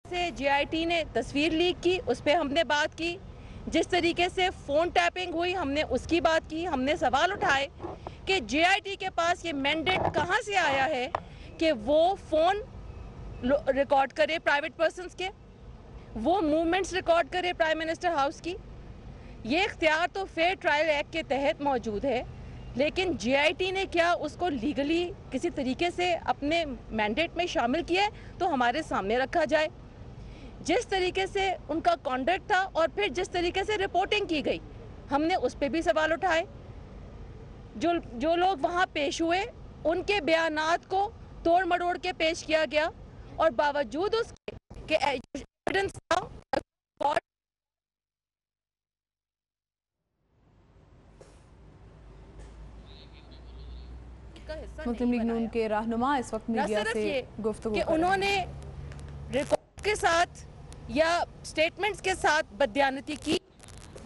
से JIT ने तस्वीर लीक की, उस पे हमने बात की। जिस तरीके से फ़ोन टैपिंग हुई, हमने उसकी बात की। हमने सवाल उठाए कि JIT के पास ये मैंडेट कहाँ से आया है कि वो फ़ोन रिकॉर्ड करे प्राइवेट पर्सन्स के, वो मूवमेंट्स रिकॉर्ड करे प्राइम मिनिस्टर हाउस की। ये इख्तियार तो फेयर ट्रायल एक्ट के तहत मौजूद है, लेकिन JIT ने क्या उसको लीगली किसी तरीके से अपने मैंडेट में शामिल किया है, तो हमारे सामने रखा जाए। जिस तरीके से उनका कॉन्डक्ट था और फिर जिस तरीके से रिपोर्टिंग की गई, हमने उस पर भी सवाल उठाए। जो लोग वहाँ पेश हुए, उनके बयानात को तोड़ मरोड़ के पेश किया गया, और बावजूद उसके कि एविडेंस था, मुस्लिम लीग नून के रहनुमा इस वक्त मीडिया से गुफ्तगू कि उन्होंने रिकॉर्ड के साथ या स्टेटमेंट्स के साथ बददियानती की,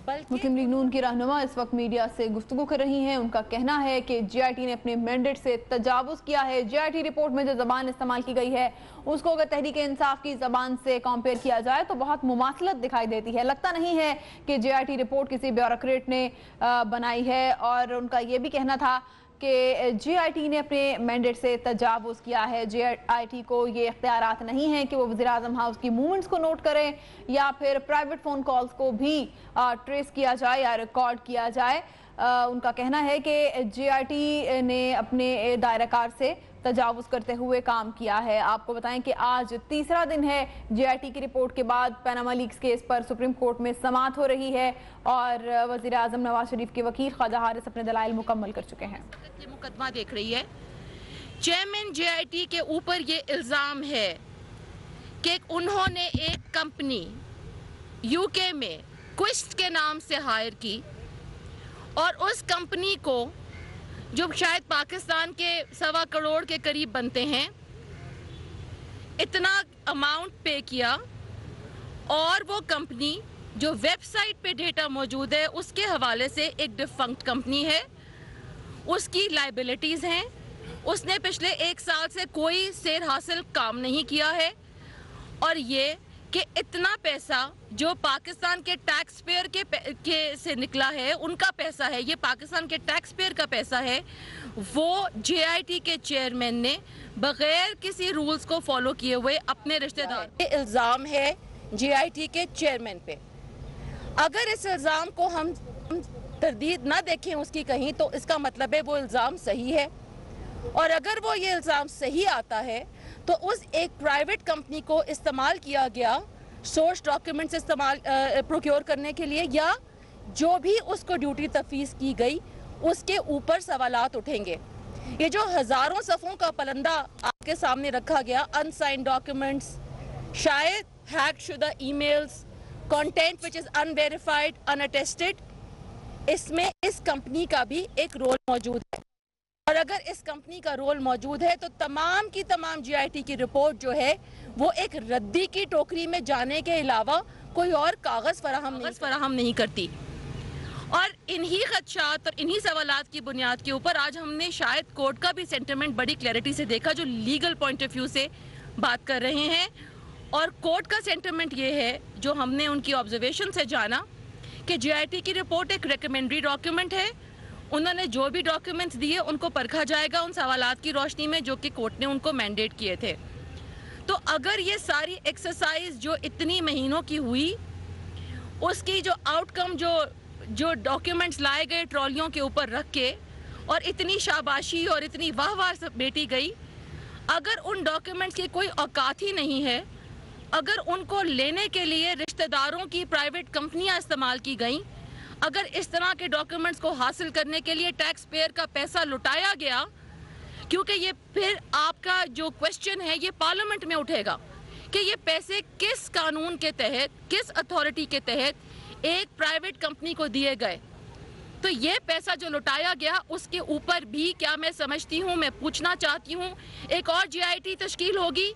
बल्कि मुस्लिम लीग नून की रहनुमा इस वक्त मीडिया से गुफ्तगू कर रही हैं। उनका कहना है कि JIT ने अपने मैंडेट से तजावुज़ किया है। JIT रिपोर्ट में जो ज़बान इस्तेमाल की गई है उसको अगर तहरीक इंसाफ की ज़बान से कंपेयर किया जाए तो बहुत मुमासलत दिखाई देती है। लगता नहीं है कि JIT रिपोर्ट किसी ब्यूरोक्रेट ने बनाई है। और उनका ये भी कहना था कि JIT ने अपने मैंडेट से तजावुज़ किया है। JIT को ये इख्तियारात नहीं है कि वो वज़ीर-ए-आज़म हाउस की मूवमेंट्स को नोट करें या फिर प्राइवेट फ़ोन कॉल्स को भी ट्रेस किया जाए या रिकॉर्ड किया जाए। उनका कहना है कि JIT ने अपने दायराकार से तजावुज़ करते हुए काम किया है। आपको बताएं कि आज तीसरा दिन है JIT की रिपोर्ट के बाद पनामा लीक्स केस पर सुप्रीम कोर्ट में समाअत हो रही है और वज़ीर-ए-आज़म नवाज शरीफ के वकील ख्वाजा हारिस अपने दलाइल मुकम्मल कर चुके हैं। ये मुकदमा देख रही है। चेयरमैन JIT के ऊपर ये इल्ज़ाम है कि उन्होंने एक कंपनी UK में क्विस्ट के नाम से हायर की, और उस कंपनी को, जो शायद पाकिस्तान के 1.25 करोड़ के करीब बनते हैं, इतना अमाउंट पे किया, और वो कंपनी जो वेबसाइट पे डेटा मौजूद है उसके हवाले से एक डिफंक्ट कंपनी है, उसकी लाइबिलिटीज़ हैं, उसने पिछले 1 साल से कोई सेर हासिल काम नहीं किया है, और ये कि इतना पैसा जो पाकिस्तान के टैक्स पेयर के से निकला है, उनका पैसा है, ये पाकिस्तान के टैक्स पेयर का पैसा है, वो JIT के चेयरमैन ने बगैर किसी रूल्स को फॉलो किए हुए अपने रिश्तेदार, ये इल्ज़ाम है JIT के चेयरमैन पे। अगर इस इल्ज़ाम को हम तरदीद ना देखें उसकी कहीं, तो इसका मतलब है वो इल्ज़ाम सही है, और अगर वो ये इल्ज़ाम सही आता है तो उस एक प्राइवेट कंपनी को इस्तेमाल किया गया सोर्स डॉक्यूमेंट्स प्रोक्योर करने के लिए, या जो भी उसको ड्यूटी तफवीज़ की गई उसके ऊपर सवालात उठेंगे। ये जो हज़ारों सफ़ों का पलंदा आपके सामने रखा गया, अनसाइंड डॉक्यूमेंट्स, शायद हैक शुदा emails, content which is unverified, unattested, इसमें इस कंपनी का भी एक रोल मौजूद है। और अगर इस कंपनी का रोल मौजूद है तो तमाम की तमाम JIT की रिपोर्ट जो है वो एक रद्दी की टोकरी में जाने के अलावा कोई और कागज़ फराहम नहीं करती। और इन्हीं खदशात और इन्हीं सवालात की बुनियाद के ऊपर आज हमने शायद कोर्ट का भी सेंटिमेंट बड़ी क्लैरिटी से देखा, जो लीगल पॉइंट ऑफ व्यू से बात कर रहे हैं। और कोर्ट का सेंटिमेंट ये है, जो हमने उनकी ऑब्जर्वेशन से जाना, कि JIT की रिपोर्ट एक रिकमेंडरी डॉक्यूमेंट है। उन्होंने जो भी डॉक्यूमेंट्स दिए उनको परखा जाएगा उन सवालात की रोशनी में जो कि कोर्ट ने उनको मैंडेट किए थे। तो अगर ये सारी एक्सरसाइज जो इतनी महीनों की हुई, उसकी जो आउटकम, जो डॉक्यूमेंट्स लाए गए ट्रॉलियों के ऊपर रख के, और इतनी शाबाशी और इतनी वाह बेटी गई, अगर उन डॉक्यूमेंट्स की कोई औकात ही नहीं है, अगर उनको लेने के लिए रिश्तेदारों की प्राइवेट कंपनियां इस्तेमाल की गई, अगर इस तरह के डॉक्यूमेंट्स को हासिल करने के लिए टैक्स पेयर का पैसा लुटाया गया, क्योंकि ये फिर आपका जो क्वेश्चन है ये पार्लियामेंट में उठेगा कि ये पैसे किस कानून के तहत, किस अथॉरिटी के तहत एक प्राइवेट कंपनी को दिए गए। तो ये पैसा जो लुटाया गया उसके ऊपर भी क्या मैं समझती हूँ, मैं पूछना चाहती हूँ, एक और JIT तश्कील होगी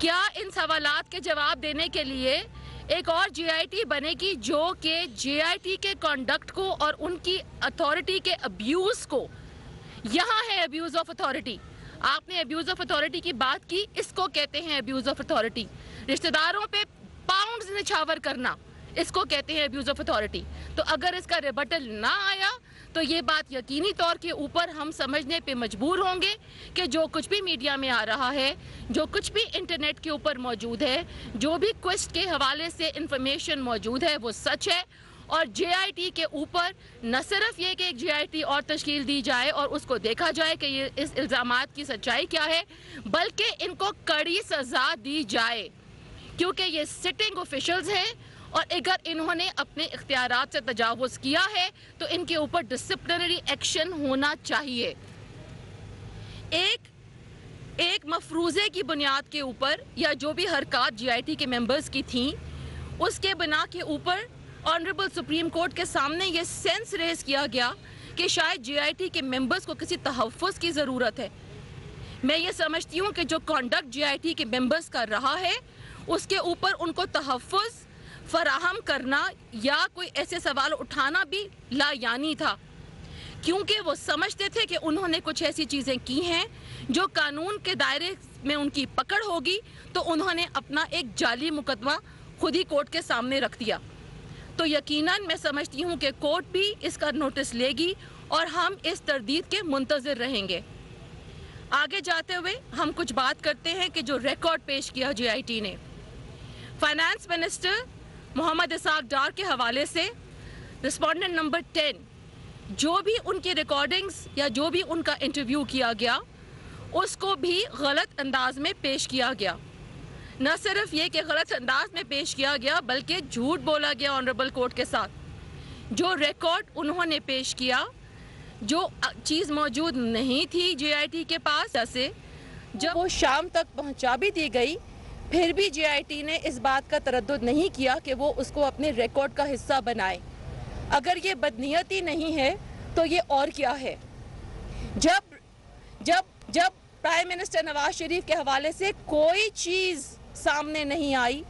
क्या? इन सवालात के जवाब देने के लिए एक और JIT बनेगी जो कि JIT के कॉन्डक्ट को और उनकी अथॉरिटी के अब्यूज़ को, यहाँ है अब्यूज़ ऑफ अथॉरिटी, आपने अब्यूज ऑफ अथॉरिटी की बात की, इसको कहते हैं अब्यूज ऑफ अथॉरिटी। रिश्तेदारों पे पाउंड्स निछावर करना, इसको कहते हैं अब्यूज ऑफ अथॉरिटी। तो अगर इसका रिबटल ना आया तो ये बात यकीनी तौर के ऊपर हम समझने पे मजबूर होंगे कि जो कुछ भी मीडिया में आ रहा है, जो कुछ भी इंटरनेट के ऊपर मौजूद है, जो भी क्वेस्ट के हवाले से इंफॉर्मेशन मौजूद है, वो सच है। और JIT के ऊपर न सिर्फ ये कि एक JIT और तश्कील दी जाए और उसको देखा जाए कि ये इस इल्ज़ामात की सच्चाई क्या है, बल्कि इनको कड़ी सज़ा दी जाए, क्योंकि ये सिटिंग ऑफिशियल्स हैं और अगर इन्होंने अपने इख्तियारात से तजावुज़ किया है तो इनके ऊपर डिसिप्लिनरी एक्शन होना चाहिए। एक मफरूज़े की बुनियाद के ऊपर या जो भी हरकत JIT के मेंबर्स की थी, उसके बिना के ऊपर ऑनरेबल सुप्रीम कोर्ट के सामने ये सेंस रेज किया गया कि शायद JIT के मेंबर्स को किसी तहफ़्फ़ुज़ की ज़रूरत है। मैं ये समझती हूँ कि जो कॉन्डक्ट JIT के मेंबर्स कर रहा है उसके ऊपर उनको तहफ़्फ़ुज़ फराहम करना या कोई ऐसे सवाल उठाना भी लायानी था, क्योंकि वो समझते थे कि उन्होंने कुछ ऐसी चीज़ें की हैं जो कानून के दायरे में उनकी पकड़ होगी, तो उन्होंने अपना एक जाली मुकदमा खुद ही कोर्ट के सामने रख दिया। तो यकीनन मैं समझती हूँ कि कोर्ट भी इसका नोटिस लेगी और हम इस तरदीद के मुंतज़िर रहेंगे। आगे जाते हुए हम कुछ बात करते हैं कि जो रिकॉर्ड पेश किया JIT ने फाइनेंस मिनिस्टर मोहम्मद इसाक डार के हवाले से रिस्पोंडेंट नंबर 10, जो भी उनकी रिकॉर्डिंग्स या जो भी उनका इंटरव्यू किया गया उसको भी गलत अंदाज में पेश किया गया। न सिर्फ ये कि गलत अंदाज में पेश किया गया बल्कि झूठ बोला गया ऑनरेबल कोर्ट के साथ। जो रिकॉर्ड उन्होंने पेश किया, जो चीज़ मौजूद नहीं थी JIT के पास, जैसे जब वो शाम तक पहुंचा भी दी गई, फिर भी JIT ने इस बात का तरद्दुद नहीं किया कि वो उसको अपने रिकॉर्ड का हिस्सा बनाए। अगर ये बदनीयती नहीं है तो ये और क्या है? जब प्राइम मिनिस्टर नवाज शरीफ के हवाले से कोई चीज़ सामने नहीं आई,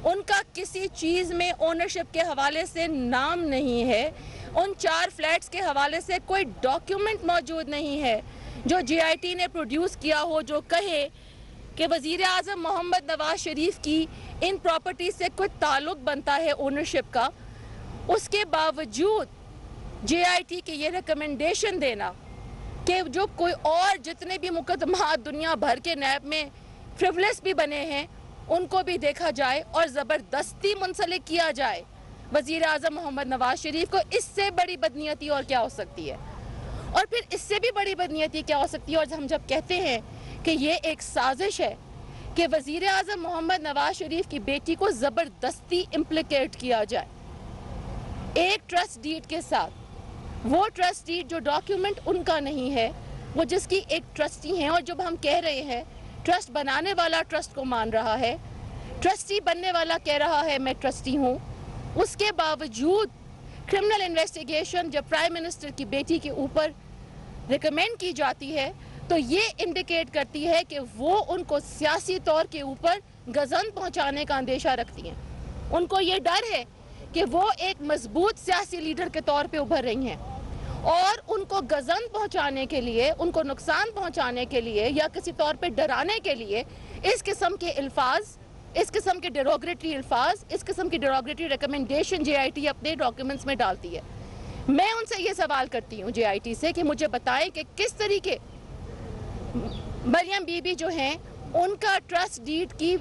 उनका किसी चीज़ में ओनरशिप के हवाले से नाम नहीं है, उन 4 फ्लैट्स के हवाले से कोई डॉक्यूमेंट मौजूद नहीं है जो JIT ने प्रोड्यूस किया हो जो कहे कि वज़ीर आज़म मोहम्मद नवाज शरीफ की इन प्रॉपर्टी से कोई ताल्लुक़ बनता है ओनरशिप का, उसके बावजूद JIT के ये रिकमेंडेशन देना कि जो कोई और जितने भी मुकदमा दुनिया भर के नैब में फ्रिवलेस भी बने हैं उनको भी देखा जाए और ज़बरदस्ती मुंसलिक किया जाए वज़ीर आज़म मोहम्मद नवाज शरीफ को। इससे बड़ी बदनीयती और क्या हो सकती है? और फिर इससे भी बड़ी बदनीयती क्या हो सकती है? और हम जब कहते हैं कि ये एक साजिश है कि वज़ीर आज़म मोहम्मद नवाज शरीफ की बेटी को ज़बरदस्ती इम्प्लिकेट किया जाए एक ट्रस्ट डीड के साथ, वो ट्रस्ट डीड जो डॉक्यूमेंट उनका नहीं है, वो जिसकी एक ट्रस्टी हैं, और जब हम कह रहे हैं ट्रस्ट बनाने वाला ट्रस्ट को मान रहा है, ट्रस्टी बनने वाला कह रहा है मैं ट्रस्टी हूँ, उसके बावजूद क्रिमिनल इन्वेस्टिगेशन जब प्राइम मिनिस्टर की बेटी के ऊपर रिकमेंड की जाती है तो ये इंडिकेट करती है कि वो उनको सियासी तौर के ऊपर गज़न पहुंचाने का अंदेशा रखती हैं। उनको ये डर है कि वो एक मजबूत सियासी लीडर के तौर पे उभर रही हैं और उनको गज़न पहुंचाने के लिए, उनको नुकसान पहुंचाने के लिए या किसी तौर पे डराने के लिए इस किस्म के अल्फाज, इस किस्म के डेरोगेटरी अल्फाज, इस किस्म की डेरोगेटरी रिकमेंडेशन JIT अपने डॉक्यूमेंट्स में डालती है। मैं उनसे ये सवाल करती हूँ JIT से कि मुझे बताएं कि किस तरीके मरियम बीबी जो हैं उनका ट्रस्ट डीड की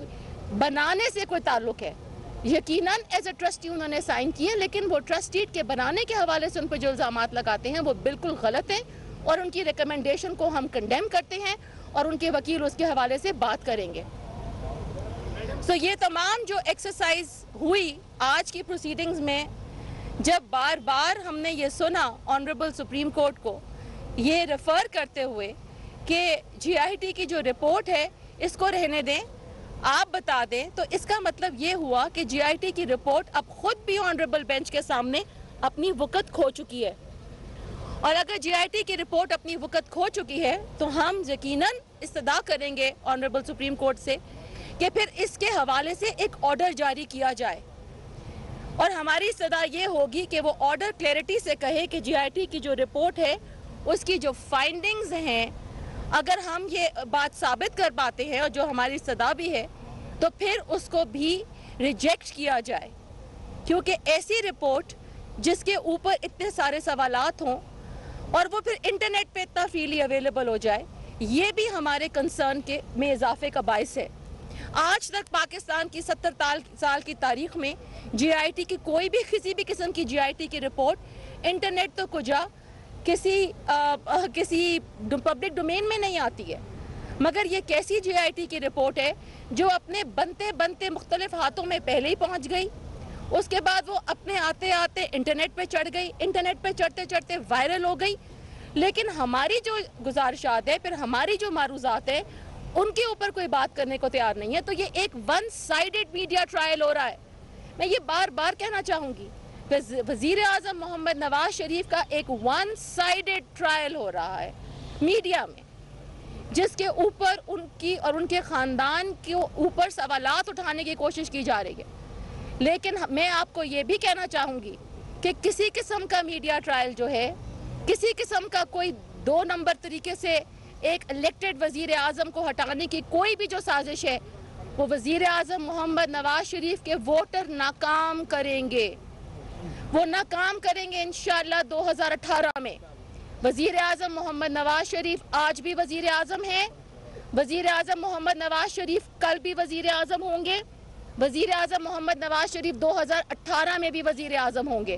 बनाने से कोई ताल्लुक है। यकीनन एज अ ट्रस्टी उन्होंने साइन किए, लेकिन वो ट्रस्ट डीड के बनाने के हवाले से उन पर जो इल्ज़ामात लगाते हैं वो बिल्कुल गलत हैं और उनकी रिकमेंडेशन को हम कंडेम करते हैं और उनके वकील उसके हवाले से बात करेंगे। सो ये तमाम जो एक्सरसाइज हुई आज की प्रोसीडिंग्स में, जब बार बार हमने ये सुना ऑनरेबल सुप्रीम कोर्ट को ये रेफर करते हुए कि JIT की जो रिपोर्ट है इसको रहने दें, आप बता दें, तो इसका मतलब ये हुआ कि JIT की रिपोर्ट अब खुद भी ऑनरेबल बेंच के सामने अपनी वक़्त खो चुकी है। और अगर JIT की रिपोर्ट अपनी वक़्त खो चुकी है तो हम यकीनन इस्तदा करेंगे ऑनरेबल सुप्रीम कोर्ट से कि फिर इसके हवाले से एक ऑर्डर जारी किया जाए, और हमारी इस्तदा ये होगी कि वो ऑर्डर क्लैरिटी से कहे कि JIT की जो रिपोर्ट है उसकी जो फाइंडिंग्स हैं اگر ہم یہ بات ثابت کر پاتے ہیں اور جو ہماری صدا بھی ہے تو پھر اس کو بھی ریجیکٹ کیا جائے، کیونکہ ایسی رپورٹ جس کے اوپر اتنے سارے سوالات ہوں اور وہ پھر انٹرنیٹ پہ اتنا فریلی اویلیبل ہو جائے، یہ بھی ہمارے کنسرن کے میں اضافے کا باعث ہے۔ آج تک پاکستان کی 70 سال کی تاریخ میں جی آئی ٹی کی کوئی بھی کسی بھی قسم کی جی آئی ٹی کی رپورٹ انٹرنیٹ تو کجا کسی پبلک ڈومین میں نہیں آتی ہے، مگر یہ کیسی جی آئی ٹی کی رپورٹ ہے جو اپنے بنتے مختلف ہاتھوں میں پہلے ہی پہنچ گئی، اس کے بعد وہ اپنے آتے آتے انٹرنیٹ پہ چڑھ گئی، انٹرنیٹ پہ چڑھتے چڑھتے وائرل ہو گئی، لیکن ہماری جو گزارشات ہے، پھر ہماری جو معروضات ہے، ان کے اوپر کوئی بات کرنے کو تیار نہیں ہے۔ تو یہ ایک ون سائیڈڈ میڈیا ٹرائل ہو رہا ہے۔ میں یہ بار بار کہنا چاہوں گی، وزیر اعظم محمد نواز شریف کا ایک ون سائیڈڈ ٹرائل ہو رہا ہے میڈیا میں، جس کے اوپر ان کی اور ان کے خاندان کے اوپر سوالات اٹھانے کی کوشش کی جا رہی ہے۔ لیکن میں آپ کو یہ بھی کہنا چاہوں گی کہ کسی قسم کا میڈیا ٹرائل جو ہے، کسی قسم کا کوئی 2 نمبر طریقے سے ایک الیکٹڈ وزیر اعظم کو ہٹانے کی کوئی بھی جو سازش ہے، وہ وزیر اعظم محمد نواز شریف کے ووٹر ناکام کریں گے، وہ ناکام کریں گے انشاءاللہ 2018 میں۔ وزیر اعظم محمد نواز شریف آج بھی وزیر اعظم ہیں، وزیر اعظم محمد نواز شریف کل بھی وزیر اعظم ہوں گے، وزیر اعظم محمد نواز شریف 2018 میں بھی وزیر اعظم ہوں گے،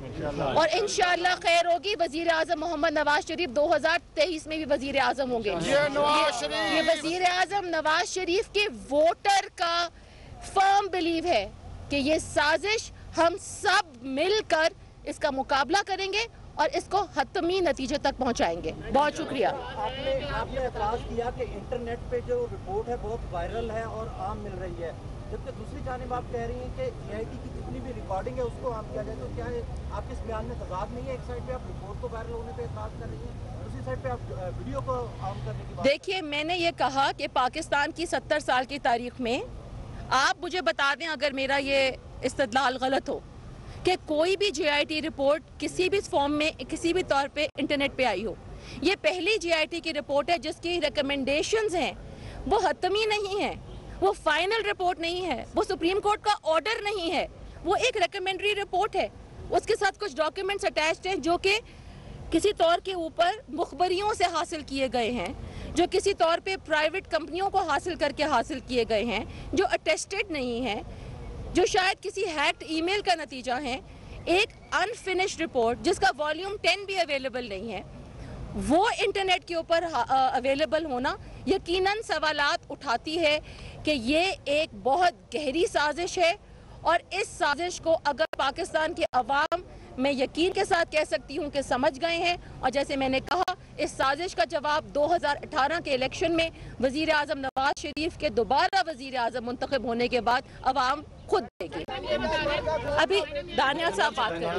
اور انشاءاللہ خیر ہوگی وزیر اعظم محمد نواز شریف 2023 میں بھی وزیر اعظم ہوں گے۔ یہ وزیر اعظم نواز شریف کے ووٹر کا فرم بلیو ہے کہ یہ سازش ہم سب مل کر اس کا مقابلہ کریں گے اور اس کو حتمی نتیجے تک پہنچائیں گے۔ بہت شکریہ۔ آپ نے اعتراض کیا کہ انٹرنیٹ پہ جو رپورٹ ہے بہت وائرل ہے اور عام مل رہی ہے، جبکہ دوسری جانب آپ کہہ رہی ہیں کہ جی آئی ٹی کی جتنی بھی ریکارڈنگ ہے اس کو عام کیا جائے، تو کیا ہے آپ کے اس بیان میں تضاد نہیں ہے؟ ایک سائڈ پہ آپ رپورٹ کو وائرل ہونے پہ اعتراض کر رہی ہیں، دوسری سائڈ پہ آپ ویڈیو کو عام کرنے کی بات۔ دیکھیے، میں نے یہ کہا کہ پاکستان کی 70 سال کی تاریخ میں آپ مجھے بتا دیں اگر میرا یہ استدلال غلط ہو کہ کوئی بھی جی آئی ٹی رپورٹ کسی بھی فارم میں کسی بھی طور پہ انٹرنیٹ پہ آئی ہو، یہ پہلی جی آئی ٹی کی رپورٹ ہے جس کی ریکمنڈیشنز ہیں وہ حتمی نہیں ہیں، وہ فائنل رپورٹ نہیں ہے، وہ سپریم کورٹ کا آرڈر نہیں ہے، وہ ایک ریکمنڈری رپورٹ ہے۔ اس کے ساتھ کچھ ڈاکیومنٹس اٹیچڈ ہیں جو کہ کسی طور کے اوپر مخبریوں سے حاصل کیے گئے ہیں، جو کسی طور پہ پرائیویٹ کمپنیوں کو حاصل کر کے حاصل کیے گئے ہیں، جو اٹیسٹڈ نہیں ہیں، جو شاید کسی ہیکڈ ای میل کا نتیجہ ہے۔ ایک انفنشڈ رپورٹ جس کا والیوم 10 بھی اویلیبل نہیں ہے، وہ انٹرنیٹ کے اوپر اویلیبل ہونا یقیناً سوالات اٹھاتی ہے کہ یہ ایک بہت گہری سازش ہے، اور اس سازش کو اگر پاکستان کے عوام میں یقین کے ساتھ کہہ سکتی ہوں کہ سمجھ گئے ہیں، اور جیسے میں نے کہا اس سازش کا جواب 2018 کے الیکشن میں وزیر اعظم نواز شریف کے دوبارہ وزیر اعظم منتخب ہونے کے بعد عوام خود دے گی۔ ابھی دانیال صاحب بات کریں گے۔